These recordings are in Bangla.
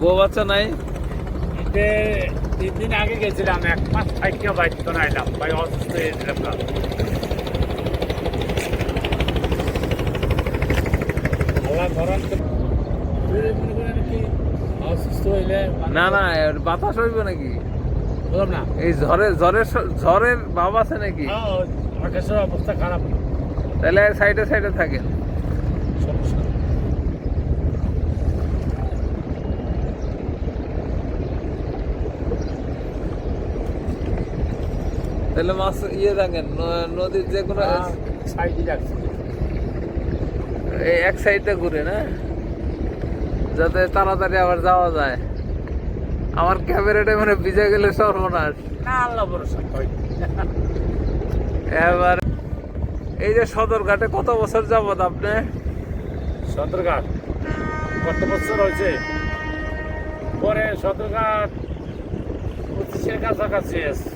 বউ বাচ্চা নাই? ঈদে 3 দিন আগে গেছিলাম, 1 মাস থাইকা বাইতে তো নাইলাম ভাই, অসুস্থ হয়েছিলাম না। আল্লাহ ধরান তো মনে করেন কি অসুস্থ হইলে না না, বাতাস হইবে নাকি? বললাম না, এই ঝড়ের ভাব আছে নাকি? আকাশের অবস্থা খারাপ, তাহলে সাইডে সাইডে থাকেন। সমস্যা। তাহলে মাছ থাকেন নদীর যে কোনো সাইডে যাচ্ছে, এক সাইডে ঘুরে না, যাতে তাড়াতাড়ি আবার যাওয়া যায়। আমার ক্যামেরাটা মানে ভিজে গেলে সর্বনাশ। না আল্লাহ ভরসা। এবার এই যে সদরঘাটে কত বছর যাবত আপনি? সদরঘাট কত বছর হয়েছে? পরে সদরঘাট 25-এর কাছাকাছি আছে।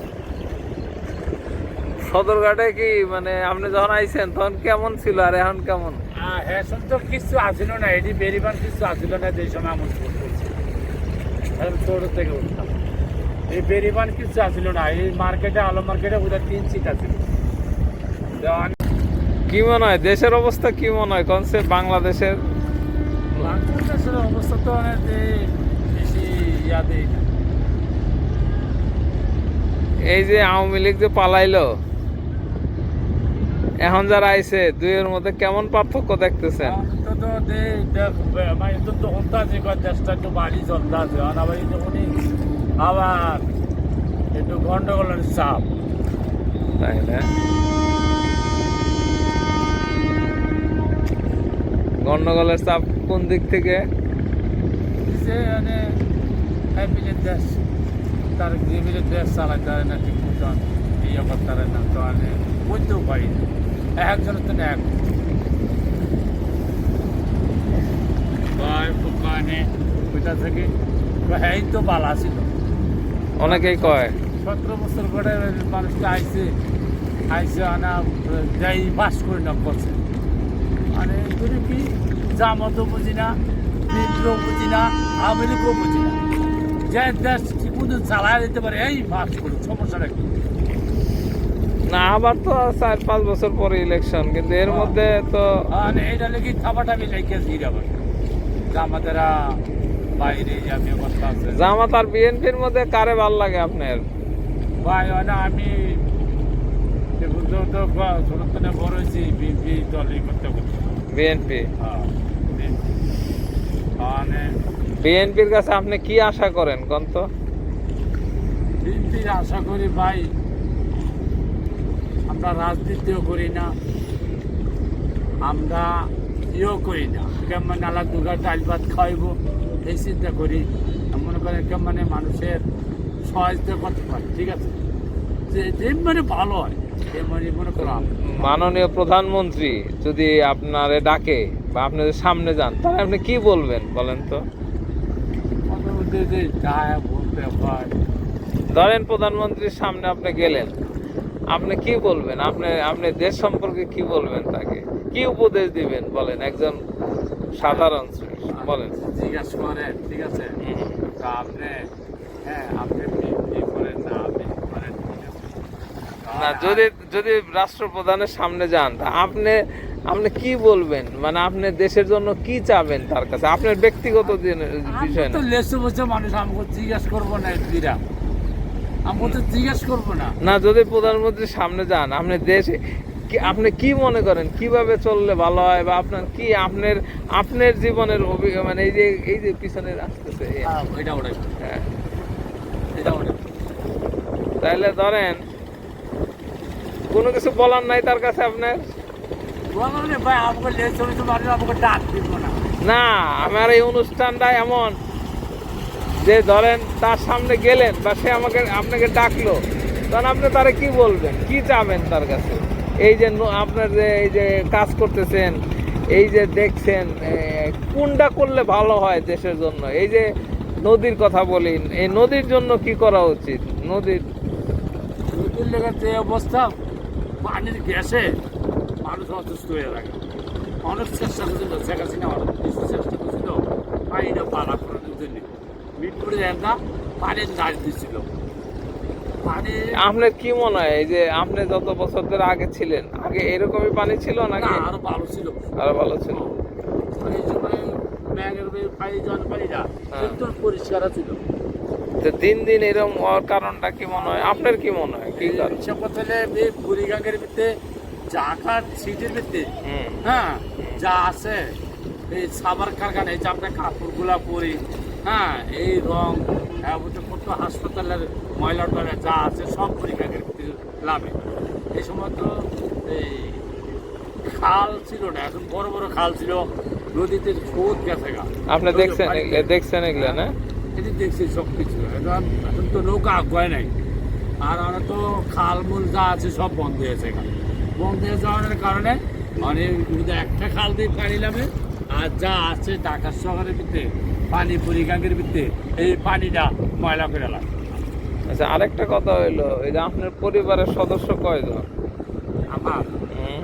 সদরঘাটে কি মানে আপনি যখন আইছেন তখন কেমন ছিল আর এখন কেমন? এখন তো কিছু আসিল না, এটি বেরিবান কিছু আসিল না যে সময় আমার ছোট থেকে উঠতাম। এই বেরিবান কিছু আসিল না, এই মার্কেটে আলো মার্কেটে ওদের 3 সিট আছিল। কি মনে হয় দেশের অবস্থা, কি মনে হয় কনসে বাংলাদেশের? বাংলাদেশের অবস্থা তো অনেক বেশি ইয়াদে। এই যে আওয়ামী লীগ যে পালাইলো, এখন যারা আইছে দুইয়ের মধ্যে কেমন পার্থক্য দেখতেছেন? দেশটা একটু বাড়ি চলতে আছে, আবার আবার একটু গন্ডগোলের চাপ, তাই না? গন্ডগোলের চাপ কোন দিক থেকে? দেশ তার গৃহীর দেশ চালাইতে পারে না, ঠিক মতন ইয়ে করতে পারে না, তো বুঝতেও পারি না একজনের তো এক ওইটা থেকে হ্যাঁ তো বালা ছিল। অনেকেই কয় 17 বছর পরে মানুষটা আইসে আনা যাই বাস করে না করছে, মানে তুমি কি জামাতও বুঝি না, বিদ্রোহ বুঝি না, আওয়ামী লীগও বুঝি না, যে দেশ ঠিক মতো চালায় দিতে পারে এই বাস করুক, সমস্যাটা কি? না আবার তো 4-5 বছর পরে ইলেকশন, কিন্তু এর মধ্যে তো এইটা লেগে থাপাটামি লেগেছি আবার জামাতেরা বাইরে যাবে অবস্থা আছে। জামাত আর বিএনপির মধ্যে কারে ভাল লাগে আপনার? ভাই না আমি ছোট থেকে বড় হয়েছি বিএনপি দলই করতে করতে। বিএনপি? মানে বিএনপির কাছে আপনি কি আশা করেন কোন তো? বিএনপির আশা করি ভাই, আমরা রাজনীতিও করি না, আমরা ইয়েও করি না, কেমন আলা দুর্গা ডাল ভাত খাইব এই চিন্তা করি। মনে করেন কেমন মানুষের সহায়তা করতে পারি, ঠিক আছে, যে মানে ভালো হয় মানে মনে করো। মাননীয় প্রধানমন্ত্রী যদি আপনারে ডাকে বা আপনাদের সামনে যান, তাহলে আপনি কি বলবেন বলেন তো? বলতে হয়, ধরেন প্রধানমন্ত্রীর সামনে আপনি গেলেন, আপনি কি বলবেন? আপনি দেশ সম্পর্কে কি বলবেন? তাকে কি উপদেশ দিবেন বলেন, একজন সাধারণ বলেন। জিজ্ঞাসা করেন, ঠিক আছে, তা আপনি হ্যাঁ আপনি করেন না, আপনি করেন, ঠিক আছে না, যদি রাষ্ট্রপ্রধানের সামনে যান, তা আপনি কি বলবেন? মানে আপনি দেশের জন্য কি চাবেন তার কাছে, আপনার ব্যক্তিগত বিষয় না। লেসে বসে মানুষ আমাকে জিজ্ঞাসা করবো না, এমপিরা আমাকে তো জিজ্ঞাসা করবো না। না, যদি প্রধানমন্ত্রীর সামনে যান, আপনি দেশে আপনি কি মনে করেন কিভাবে চললে ভালো হয়, বা আপনার কি আপনার জীবনের মানে এই যে পিছনে আসতেছে হ্যাঁ, তাইলে ধরেন কোনো কিছু বলার নাই তার কাছে আপনার? ভাই আমাকে লেসে বসে মানুষ আমাকে ডাক দিব না। না, আমার এই অনুষ্ঠানটা এমন যে ধরেন তার সামনে গেলেন বা সে আপনাকে ডাকলো, তখন আপনি তারে কি বলবেন, কি চাবেন তার কাছে? এই যে আপনার যে এই যে কাজ করতেছেন, এই যে দেখছেন কোনটা করলে ভালো হয় দেশের জন্য, এই যে নদীর কথা বলেন, এই নদীর জন্য কি করা উচিত? নদীর লেগে যে অবস্থা, পানির গ্যাসে মানুষ অসুস্থ হয়ে থাকে, অনেক চেষ্টা করছিল শেখ হাসিনা, অনেক কিছু চেষ্টা করছিল পানিটা পালা করানোর জন্য, মিরপুরে একটা পানির গাছ দিছিল পানি আপনার কি মনে হয় এই যে আপনি যত বছর ধরে আগে ছিলেন আগে এরকমই পানি ছিল না নাকি আরো ভালো ছিল আরো ভালো ছিল? এই সময় ম্যাগের পানি জন পানিটা হ্যাঁ। একদম পরিষ্কার ছিল তো দিন দিন এরকম হওয়ার কারণটা কি মনে হয় আপনার কি মনে হয় কি কারণ? সে কথালে এই বুড়িগাঙ্গের ভিতরে জাকার সিটির ভিতরে হুম হ্যাঁ যা আছে এই সাবার কারখানা এই যে আমরা কাপড়গুলা পরি হ্যাঁ এই রং কত হাসপাতালের ময়লা টয়লা যা আছে সব বুড়িগাঙ্গের ভিতরে লাভে এই সময় তো এই খাল ছিল না এখন বড় বড় খাল ছিল নদীতে স্রোত গেছে গা আপনি দেখছেন এগুলো না? এটি দেখছি সব কিছু এখন তো নৌকা আগুয়ায় নাই আর আমরা তো খাল মূল যা আছে সব বন্ধ হয়েছে এখানে বন্ধ হয়ে যাওয়ার কারণে মানে একটা খাল দিয়ে পানি নামে আর যা আছে ঢাকা শহরের ভিতরে পানি বুড়িগাঙ্গের ভিতরে এই পানিটা ময়লা করে লাগে আচ্ছা আরেকটা কথা হইলো এই যে আপনার পরিবারের সদস্য কয়জন? আমার হুম।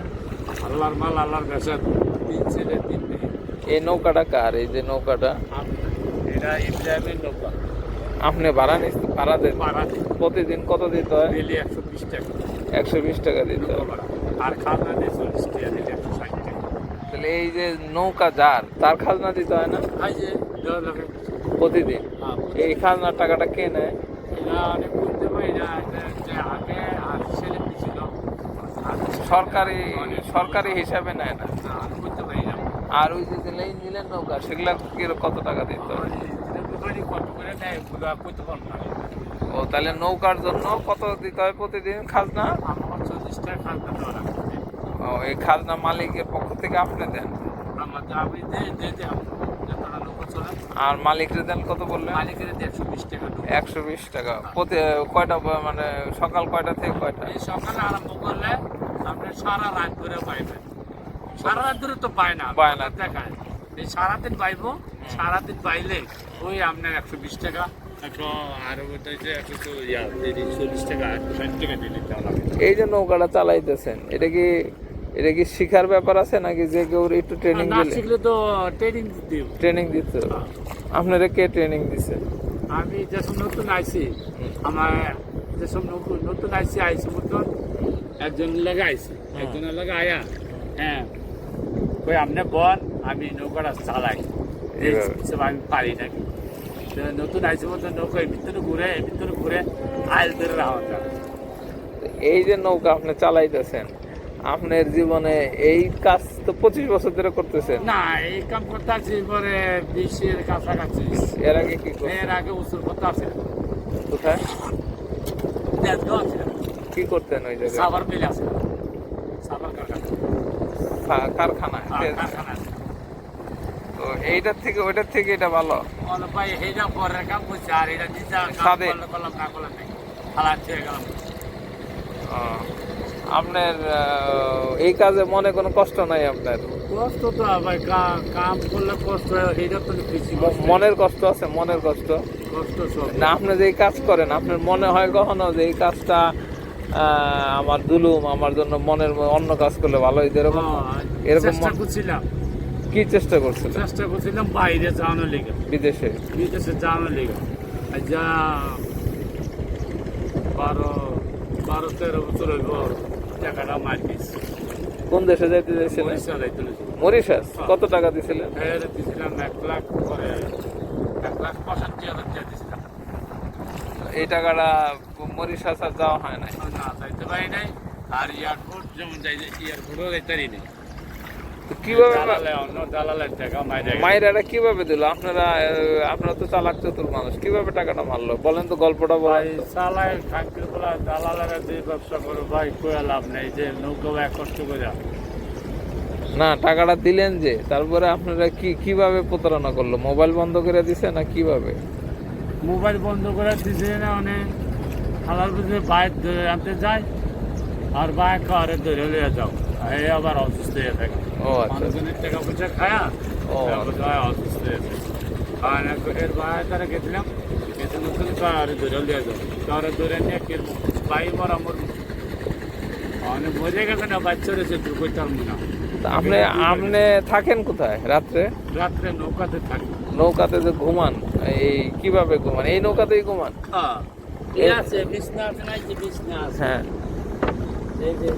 আল্লাহর মাল আল্লাহর কাছে 3 ছেলে 3 মেয়ে এই নৌকাটা কার? এই যে নৌকাটা এটা ইব্রাহিমের নৌকা আপনি ভাড়া দেন ভাড়া দিই প্রতিদিন কত দিতে হয়? ডেলি 120 টাকা 120 টাকা দিতে নৌকা হয়। ভাড়া আর খাজনা দিয়ে 40 টাকা দিলে 160 টাকা তাহলে এই যে নৌকা যার তার খাজনা দিতে হয় না এই যে দেওয়া লাগে প্রতিদিন? হ্যাঁ, এই খাজনার টাকাটা কে নেয়? এটা অনেক বুঝতে পারি না যে আগে আর ছেলে ছিল সরকারি হিসাবে নেয় না। আমি বুঝতে পারি না আর ওই যে লেন দিলেন নৌকা সেগুলা কত টাকা দিতে হয়? কত করে নেয় ওগুলো করতে পারবো না ও তাহলে নৌকার জন্য কত দিতে হয় প্রতিদিন খাজনা? আমার 40 টাকা খাজনা দেওয়া লাগবে ও এই খাজনা মালিকের পক্ষ থেকে আপনি দেন আমাদের আমি দিয়ে যতটা নৌকা চলে আর মালিকরে দেন কত বললেন? মালিকের 120 টাকা দেবো। 120 টাকা প্রতি কয়টা মানে সকাল কয়টা থেকে কয়টা? এই সকালে আরম্ভ করলে আপনি সারা রাত ধরে পাইবেন সারা রাত ধরে তো পায় না পায় না। দেখায় এই সারাদিন পাইবো সারাদিন পাইলে ওই আপনার 120 টাকা 100 আর ওটা যে 140 টাকা 60 টাকা দিয়ে নিতে হবে এই যে নৌকাটা চালাইতেছেন এটা কি শিখার ব্যাপার আছে নাকি যে কেউ একটু ট্রেনিং না দিলে? শিখলে তো ট্রেনিং দিব ট্রেনিং দিতে হবে। আপনারা কে ট্রেনিং দিছে? আমি যেসব নতুন আইছি আমার যেসব নতুন আইছি মতন একজন লাগে আইছি একজনের লাগে আয়া হ্যাঁ কই আপনি বল আমি নৌকাটা চালাই এইভাবে। এইসব আমি পারি নাকি তো নতুন আইছি মতন নৌকায় ভিতরে ঘুরে আইল ধরে রাখা যায় এই যে নৌকা আপনি চালাইতেছেন আপনার জীবনে এই কাজ তো 25 বছর ধরে করতেছেন। না এই কাম করতে আছি পরে 20-এর কাছাকাছি এর আগে কি করতেন? এর আগে উসুর করতে আছে কোথায় দেশগাঁও আছে কি করতেন ওই জায়গায়? সাবার মিল আছে সাবার কারখানা কারখানায়। কারখানা আছে তো এইটার থেকে ওইটার থেকে এটা ভালো। বলো ভাই এইটা পরের কাম করছে আর এটা নিজে কাম সাদে। করলে করলাম না করলাম নাকি হালাত ছেড়ে গেলাম ও, আপনার এই কাজে মনে কোনো কষ্ট নাই আপনার? কষ্ট তো ভাই কাম করলে কষ্ট হয় এইটা তো বেশি কষ্ট মনের কষ্ট আছে? মনের কষ্ট কষ্ট সব না? আপনি যে এই কাজ করেন আপনার মনে হয় কখনো যে এই কাজটা আমার দুলুম আমার জন্য অন্য কাজ করলে ভালো হইতো এরকম? এরকম চেষ্টা করছিলাম কি চেষ্টা করছিলেন? বাইরে যাওয়ানোর লেগে বিদেশে? বিদেশে যাওয়ানোর লেগে আর যা 12-13 বছর হইব টাকাটা মার দিয়েছি কোন দেশে যাইতে চাইছিলেন? পয়সা যাইতে মরিশাস? কত টাকা দিছিলেন? ফের দিয়েছিলাম 1 লাখ করে 1,65,000 টাকা দিয়েছিলাম এই টাকাটা মরিশাস আর যাওয়া হয় নাই? না যাইতে পারি নাই আর এয়ারপোর্ট যেমন যাই এয়ারপোর্টও যাইতে পারি নাই তো কিভাবে অন্য দালালের টাকা মাইরে মায়ের এটা কিভাবে দিল? আপনারা তো চালাক চতুর মানুষ, কিভাবে টাকাটা মারলো বলেন তো, গল্পটা ভাই বলেন তো। চালায় খাঙ্কির বলা দালালেরা যে ব্যবসা করো ভাই কোয়া লাভ নেই যে নৌকা ভাই কষ্ট করে না টাকাটা দিলেন যে তারপরে আপনারা কিভাবে প্রতারণা করলো? মোবাইল বন্ধ করে দিছে না কিভাবে? মোবাইল বন্ধ করে দিছে না মানে হালার বুঝে বাইক ধরে আনতে যায় আর বাইক খাওয়ারে ধরে লিয়ে যাও এই আবার অসুস্থ হয়ে থাকে ও আচ্ছা। মানুষজনের টাকা পয়সা খায়া ও অসুস্থ হয়ে থাকে আর এর বাইরে তারা গেছিলাম গেছে নতুন খাওয়ারে ধরে লিয়ে যাও খাওয়ারে ধরে নিয়ে কে বাই মরা মর অনেক মজে গেছে না বাচ্চা রয়েছে দুর্গতার মনে তা আপনি থাকেন কোথায় রাত্রে? রাত্রে নৌকাতে থাকি নৌকাতে যে ঘুমান, এই কিভাবে ঘুমান? এই নৌকাতেই ঘুমান? হ্যাঁ, এই আছে বিছনা আছে, না এই যে বিছনা আছে, হ্যাঁ, এই যে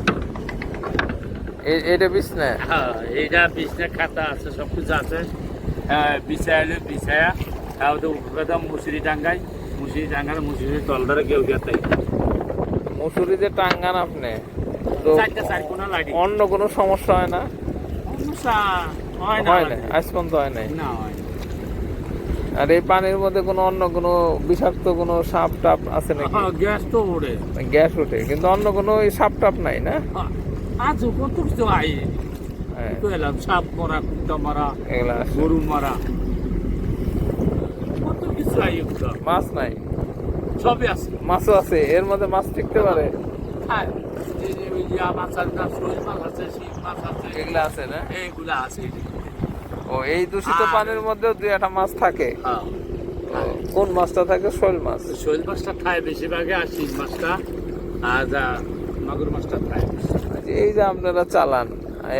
এটা বিছনা? হ্যাঁ, এইটা বিছনা খাতা আছে, সব কিছু আছে। হ্যাঁ, বিছাইলে বিছায়া তাও তো উপরে মুসুরি টাঙ্গাই, মুসুরি টাঙ্গালে মুসুরির তল ধরে কেউ তাই মসুরি যে টাঙ্গান আপনি, তো চারটা চার কোনা লাইট অন্য কোনো সমস্যা হয় না? সমস্যা হয় না, হয় না, আজ পর্যন্ত হয় নাই। না হয় না। আর এই পানির মধ্যে কোনো অন্য কোনো বিষাক্ত কোনো সাপ টাপ আছে নাকি? হ্যাঁ, গ্যাস তো ওড়ে, গ্যাস ওঠে, কিন্তু অন্য কোনো ওই সাপ টাপ নাই না? আজ কত কিছু আই হ্যাঁ, তো এলাম, সাপ মারা, কুত্তা মারা, এগুলা আছে। গরু মারা, কত কিছু আই ওগুলো। মাছ নাই? সবই আছে। মাছও আছে, এর মধ্যে মাছ টিকতে পারে? হ্যাঁ, এই যে ওই যে মাছ আছে না, শোল মাছ আছে, শিং মাছ আছে, এগুলা আছে না? এইগুলা আছে। ও, এই দূষিত আর- পানির মধ্যেও দুই একটা মাছ থাকে? হ্যাঁ, ও, কোন মাছটা থাকে? শোল মাছ? শোল মাছটা খায় বেশিরভাগে, আর শিং মাছটা আর যা মাগুর মাছটা খায় বেশি। আচ্ছা, এই যে আপনারা চালান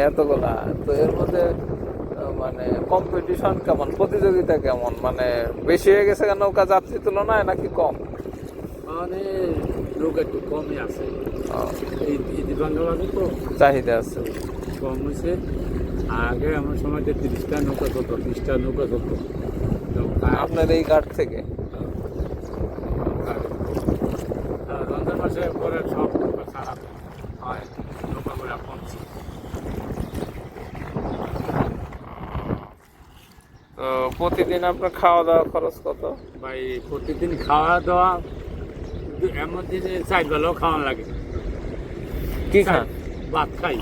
এতগুলা, তো এর মধ্যে মানে কম্পিটিশন কেমন, প্রতিযোগিতা কেমন, মানে বেশি হয়ে গেছে নৌকা যাত্রী তুলনায় নাকি কম? মানে লোক একটু কমই আছে, ও, এই দিবাঙ্গা বাজে তো চাহিদা আছে। কম হয়েছে। আগে আমার সময়তে 30টা নৌকা চলত, 30টা নৌকা চলত। আপনার এই ঘাট থেকে? রমজান মাসে পরে সব নৌকা খারাপ হয়, নৌকাগুলো কমছে। তো প্রতিদিন আপনার খাওয়া দাওয়া খরচ কত? ভাই প্রতিদিন খাওয়া দাওয়া এমন দিনে 4 বেলাও খাওয়া লাগে। কি খান? ভাত খাই,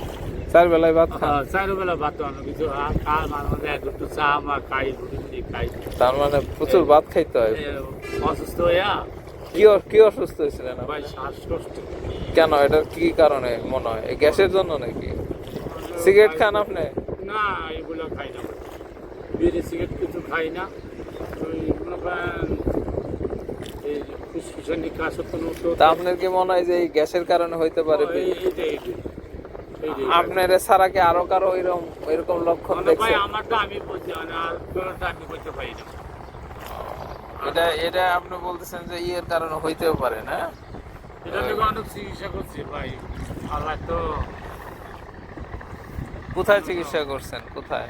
4 বেলায় ভাত খান? 4 বেলা ভাত, অন্য কিছু খাওয়ার মাঝে মাঝে দুটো চা আমার খাই, রুটি মুটি খাই। তার মানে প্রচুর ভাত খাইতে হয়। এ, অসুস্থ হইয়া কি অসুস্থ হয়েছিলেন আপনি? ভাই শ্বাসকষ্ট। কেন, এটা কি কারণে মনে হয়? এই গ্যাসের জন্য নাকি? সিগারেট খান আপনি? না, এগুলো খাই না, বিড়ি সিগারেট কিছু খাই না। ওই মনে করেন এই ফুসফুসানি কাজ কোনো তা আপনার কি মনে হয় যে এই গ্যাসের কারণে হইতে পারে? আপনার ছাড়া কি আরো কারো এরকম লক্ষণ ভাই দেখছেন? আমারটা আমি বলছি, মানে আর কারোরটা আমি বলতে পারি না। এটা আপনি বলতেছেন যে ইয়ের কারণে হইতেও পারে না? এটা থেকে অনেক চিকিৎসা করছি ভাই, আল্লাহ তো। কোথায় চিকিৎসা করছেন? কোথায়?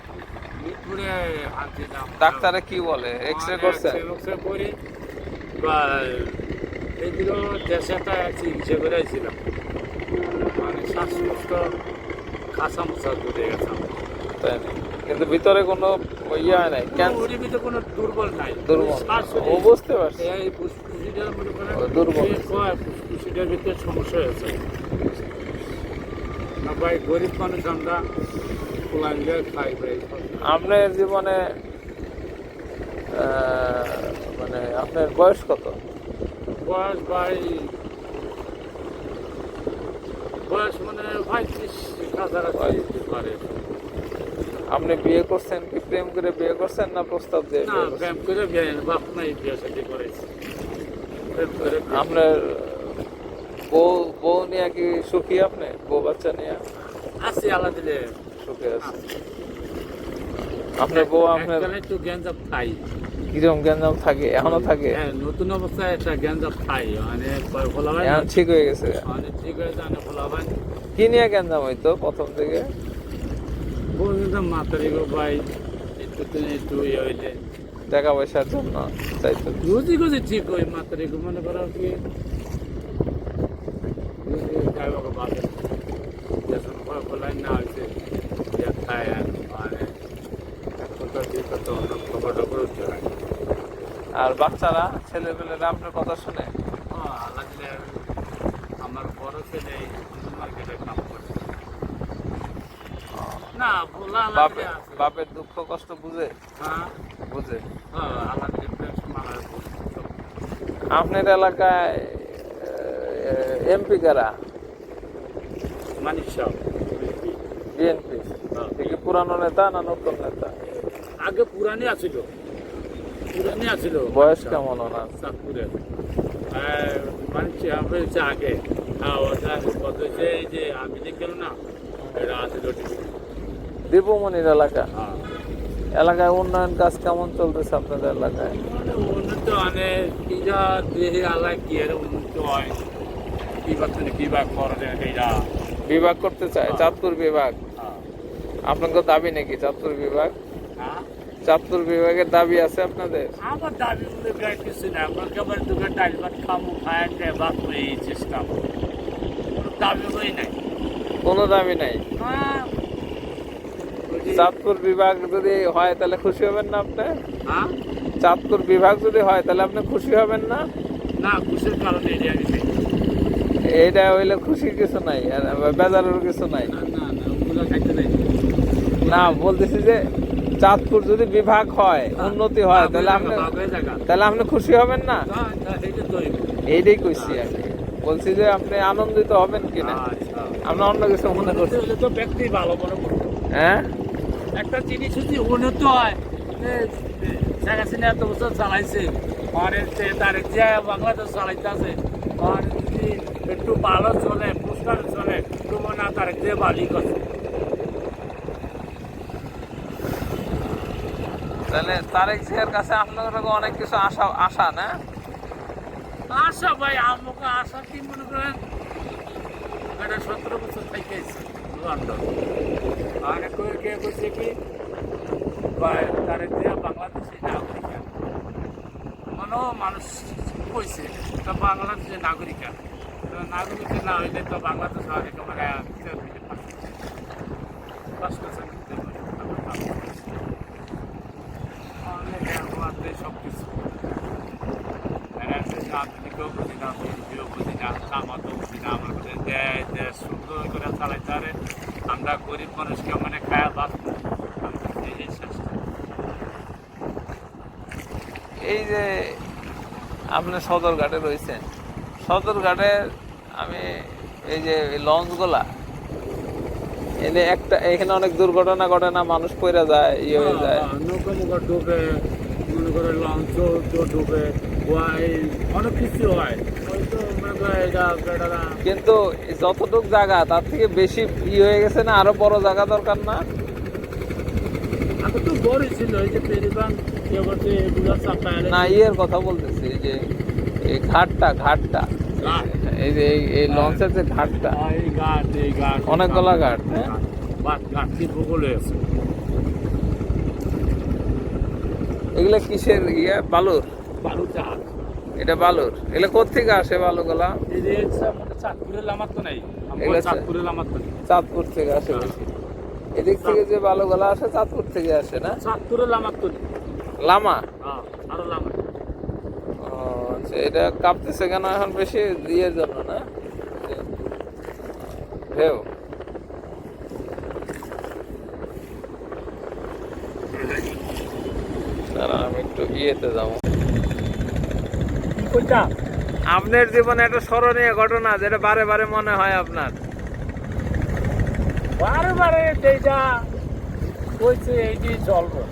মিরপুরে আনছিলাম। ডাক্তারে কি বলে? এক্সরে করছেন? এক্সরে করি বা এইগুলো দেশে একটা চিকিৎসা করে আসছিলাম, মানে শ্বাসকষ্ট কাঁচা মোচা করে গেছে আমার। তাই না? কিন্তু ভিতরে কোনো ইয়ে হয় নাই, ক্যান্সার? ওর ভিতরে কোনো দুর্বল নাই, দুর্বল? শ্বাস ও, বুঝতে পারছি। এই ফুসফুসিটার মনে করেন ও, দুর্বল। ফুসফুসিটার ভিতরে সমস্যা হয়েছে। না ভাই, গরিব মানুষ আমরা, পোলাইলে খাই ভাই। আপনার জীবনে মানে আপনার বয়স কত? বয়স ভাই, বয়স মানে 35 কাছাকাছি হতে পারে। আপনি বিয়ে করছেন কি, প্রেম করে বিয়ে করছেন না প্রস্তাব দিয়ে না, বিয়ে করছেন? প্রেম করে বিয়ে, বাপ নাই বিয়ে সাথে করেছি, প্রেম করে বিয়ে। আপনার বউ নিয়ে কি সুখী? আপনি বউ বাচ্চা নিয়ে আছি, আল্লাহ দিলে সুখে আছে? আপনার বউ আপনার এককালে একটু গ্যাঞ্জাম খাই। কিরকম গ্যাঞ্জাম থাকে? এখনো থাকে? হ্যাঁ, নতুন অবস্থায় একটা গ্যাঞ্জাম খাই, মানে ফোলা হয় না, এখন ঠিক হয়ে গেছে? মানে ঠিক হয়ে যায় না, ফোলা হয়। কি নিয়ে গ্যাঞ্জাম হইতো প্রথম থেকে? বলছিলাম মাতারি গো ভাই, একটু ইয়ে হইলে টাকা পয়সার জন্য চাইতো? রুজি গুজি ঠিক হয়, মাতারি গো মনে করো কি রুজি খাইবাকে বাদে যখন ফলাই না হয়েছে খায়, আর মানে এখনকার দিকে তো অন্য খবর টবর হচ্ছে না। আর বাচ্চারা, ছেলেপেলেরা আপনার কথা শুনে? আল্লাহ দিলে আমার বড় ছেলে মার্কেটে কাম করছে। না বলা আল্লাহ দিলে আছে। বাপের দুঃখ কষ্ট বুঝে? হ্যাঁ, বুঝে। আল্লাহ দিলে প্রেম মারা আপনার এলাকায় এমপি কারা? মানিক সাহেব বিএনপি? কি পুরানো নেতা না নতুন নেতা? আগে পুরানি আছিল, বয়স কেমন ওনার? চাঁদপুরের মানিক সাহেব হচ্ছে আগে। হ্যাঁ, ওটা কত হয়েছে, এই যে আমি দেখলাম না, এটা আছে দীপুমনির এলাকা? হ্যাঁ, এলাকায় উন্নয়ন কাজ কেমন চলতেছে আপনাদের এলাকায়? উন্নত মানে কিরা দেহে আলাদা কি এর উন্নত হয় কি বাচ্চা কি বা করে এইটা বিভাগ করতে চায়, চাঁদপুর বিভাগ। হ্যাঁ। আপনাদের দাবি নাকি চাঁদপুর বিভাগ? হ্যাঁ? চাঁদপুর বিভাগের দাবি আছে আপনাদের? আমার দাবি বলে গায়ে কিছু না, আমরা কেবল দুটো ডাইল ভাত খামু খায় বাদ করে এই চেষ্টা করবো। কোনো দাবি হই নাই। কোনো দাবি নাই। হ্যাঁ। চাঁদপুর বিভাগ যদি হয় তাহলে খুশি হবেন না আপনি? হ্যাঁ? চাঁদপুর বিভাগ যদি হয় তাহলে আপনি খুশি হবেন না? না, খুশির কারণে এই আমি চাই। এইটা হইলে খুশির কিছু নাই আর বেজারের কিছু নাই। না না না, ওগুলো খাইতে নাই। না, বলতেছি যে চাঁদপুর যদি বিভাগ হয়, উন্নতি হয়, তাহলে আপনি খুশি হবেন না? এইটাই কইছি আমি। বলছি যে আপনি আনন্দিত হবেন কিনা, আমরা অন্য কিছু মনে করছি। তো ব্যক্তি ভালো মনে করতো। হ্যাঁ, একটা জিনিস যদি উন্নত হয়, শেখ হাসিনা এত বছর চালাইছে, আর তার যে বাংলাদেশ চালাইতে আছে, আর যদি একটু ভালো চলে, পুষ্কার চলে, তো না তার যে মালিক আছে। তাহলে তারেক জিয়ার কাছে আপনার অনেক কিছু আশা আশা না? আশা ভাই, আমাকে আশা কি মনে করেন, এটা 17 বছর থেকে লন্ডন, আর কে বলছে কি তার যে বাংলাদেশি নাগরিক, কোনো মানুষ কইছে তা বাংলাদেশের নাগরিক, নাগরিক না হইলে তো বাংলাদেশ হয় একেবারে সব কিছু আধুনিকও বুঝি না, বিরোধীও বুঝি না, জামাতও বুঝি না, আমার কাছে দেশ সুন্দর করে চালাইতে পারে, আমরা গরিব মানুষকে মানে খায়া বাঁচবো, এই চেষ্টা। এই যে আপনি সদরঘাটে রয়েছেন, সদরঘাটে আমি এই যে লঞ্চগুলা এনে একটা এখানে অনেক দুর্ঘটনা ঘটে না, মানুষ পড়ে যায়, ইয়ে হয়ে যায়, নৌকা মুখা ডুবে, মনে করে লঞ্চ ডুবে, অনেক কিছু হয়, কিন্তু যতটুক জায়গা তার থেকে বেশি ই হয়ে গেছে না, আরো বড় জায়গা দরকার না? আগে তো বড় ছিল, এই যে পেরিবাং না, ইয়ের কথা বলতেছি, এই যে এই ঘাটটা এই যে এই লঞ্চের যে ঘাটটা, এই ঘাট অনেকগুলা ঘাট, এগুলা কিসের ইয়ে? বালুর? বালু জাহাজ, এটা বালুর? এগুলা কোথেকে আসে বালুগুলা? চাঁদপুরের লামাত তো নাই, এগুলা চাঁদপুরের লামাত তো চাঁদপুর থেকে আসে বেশি। এদিক থেকে যে বালুগুলা আসে চাঁদপুর থেকে আসে না? চাঁদপুরের লামাত তো নেই, লামা? আরো লামা। ও আচ্ছা, এটা কাঁপতেছে কেন এখন? বেশি ইয়ের জন্য না? ঢেউ? দাঁড়ান, আমি একটু ইয়েতে যাবো। আপনার জীবনে একটা স্মরণীয় ঘটনা যেটা বারে বারে মনে হয় আপনার? বারে যেটা কইছে এইটি চলবো।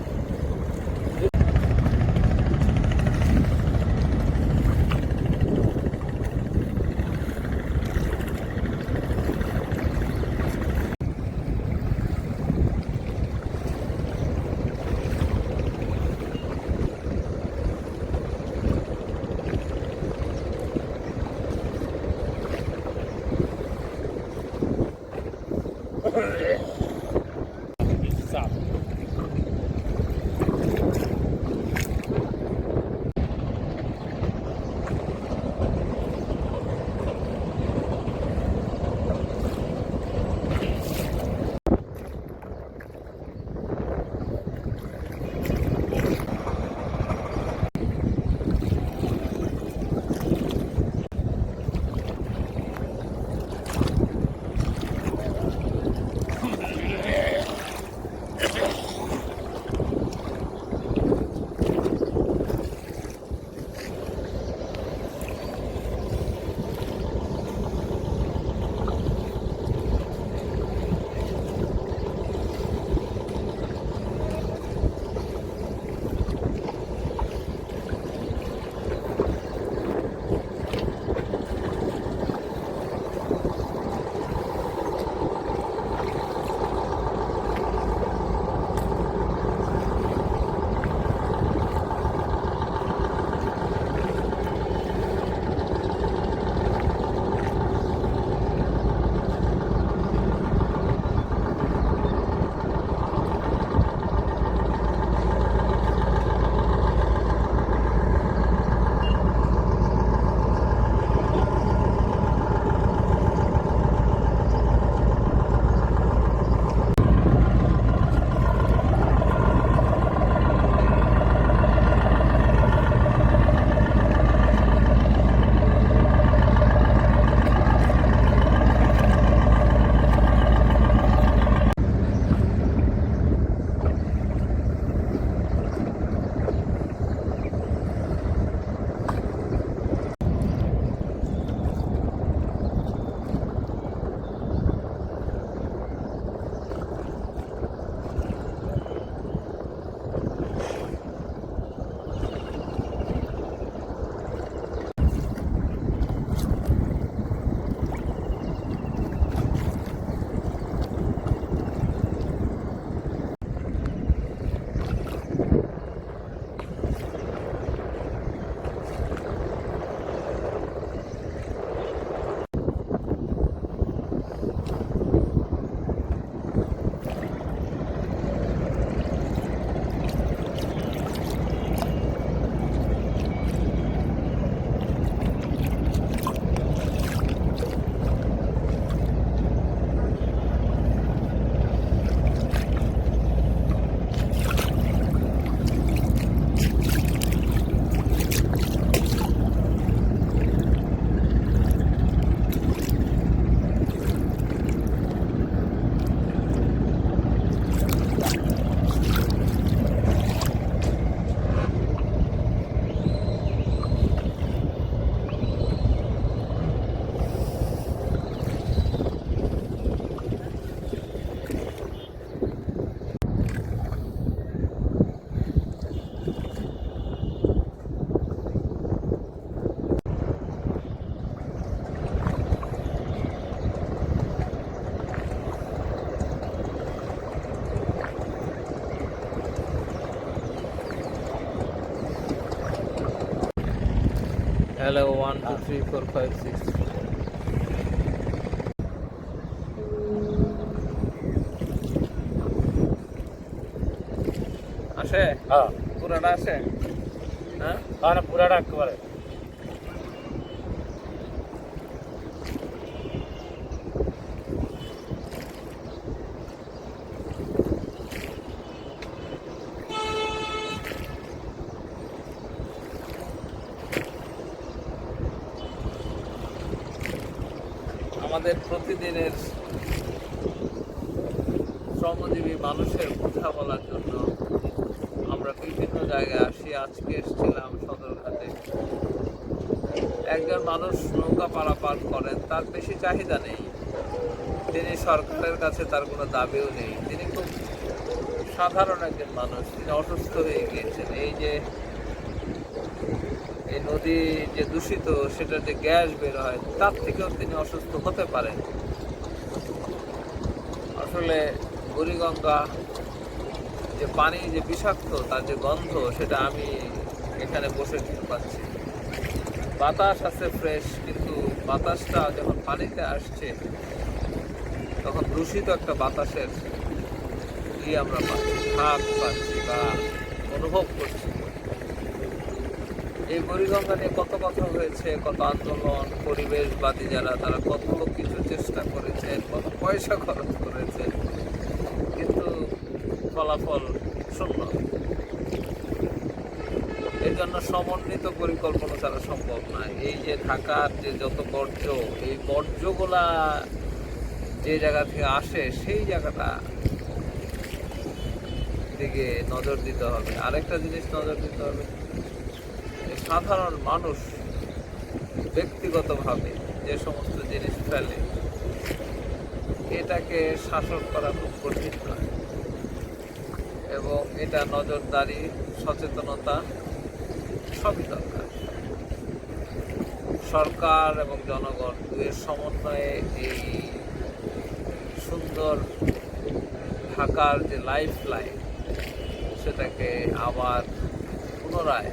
হ্যালো 1 2 3 4 5 6 আসে হ্যাঁ পুরাটা আসে হ্যাঁ মানে পুরাটা একেবারে আমাদের প্রতিদিনের শ্রমজীবী মানুষের কথা বলার জন্য আমরা বিভিন্ন জায়গায় আসি। আজকে এসেছিলাম সদরঘাটে। একজন মানুষ নৌকা পারাপার করেন, তার বেশি চাহিদা নেই, তিনি সরকারের কাছে তার কোনো দাবিও নেই, তিনি খুব সাধারণ একজন মানুষ। তিনি অসুস্থ হয়ে গিয়েছেন। এই যে এই নদী যে দূষিত, সেটা যে গ্যাস বের হয়, তার থেকেও তিনি অসুস্থ হতে পারেন। আসলে বুড়িগঙ্গা যে পানি যে বিষাক্ত, তার যে গন্ধ, সেটা আমি এখানে বসে টের পাচ্ছি। বাতাস আছে ফ্রেশ, কিন্তু বাতাসটা যখন পানিতে আসছে তখন দূষিত একটা বাতাসের আমরা পাচ্ছি, ভাব পাচ্ছি বা অনুভব করছি। এই বুড়িগঙ্গা নিয়ে কত কথা হয়েছে, কত আন্দোলন, পরিবেশবাদী যারা, তারা কত কিছু চেষ্টা করেছেন, কত পয়সা খরচ করেছে, কিন্তু ফলাফল শূন্য। এই জন্য সমন্বিত পরিকল্পনা ছাড়া সম্ভব নয়। এই যে ঢাকার যে যত বর্জ্য, এই বর্জ্যগুলা যে জায়গা থেকে আসে, সেই জায়গাটা দিকে নজর দিতে হবে। আরেকটা জিনিস নজর দিতে হবে, সাধারণ মানুষ ব্যক্তিগতভাবে যে সমস্ত জিনিস ফেলে, এটাকে শাসন করা খুব কঠিন নয়, এবং এটা নজরদারি, সচেতনতা সবই দরকার। সরকার এবং জনগণ দুয়ের সমন্বয়ে এই সুন্দর ঢাকার যে লাইফ লাইন, সেটাকে আবার পুনরায়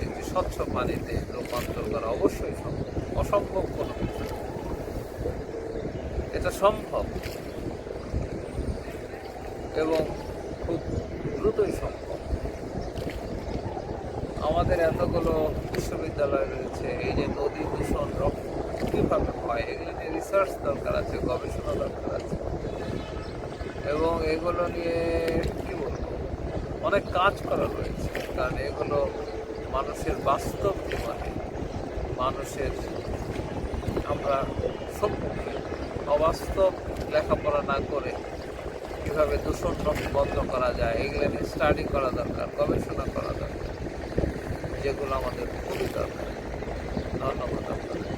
একটি স্বচ্ছ পানিতে রূপান্তর করা অবশ্যই সম্ভব। অসম্ভব কোনো কিছু, এটা সম্ভব এবং খুব দ্রুতই সম্ভব। আমাদের এতগুলো বিশ্ববিদ্যালয় রয়েছে, এই যে নদী দূষণ কীভাবে হয়, এগুলো নিয়ে রিসার্চ দরকার আছে, গবেষণা দরকার আছে, এবং এগুলো নিয়ে কি বলবো, অনেক কাজ করা রয়েছে। কারণ এগুলো মানুষের বাস্তব জীবনে, মানুষের আমরা সম্মুখীন অবাস্তব লেখাপড়া না করে কীভাবে দূষণ বন্ধ করা যায়, এগুলো নিয়ে স্টাডি করা দরকার, গবেষণা করা দরকার, যেগুলো আমাদের খুবই দরকার। ধন্যবাদ আপনাদের।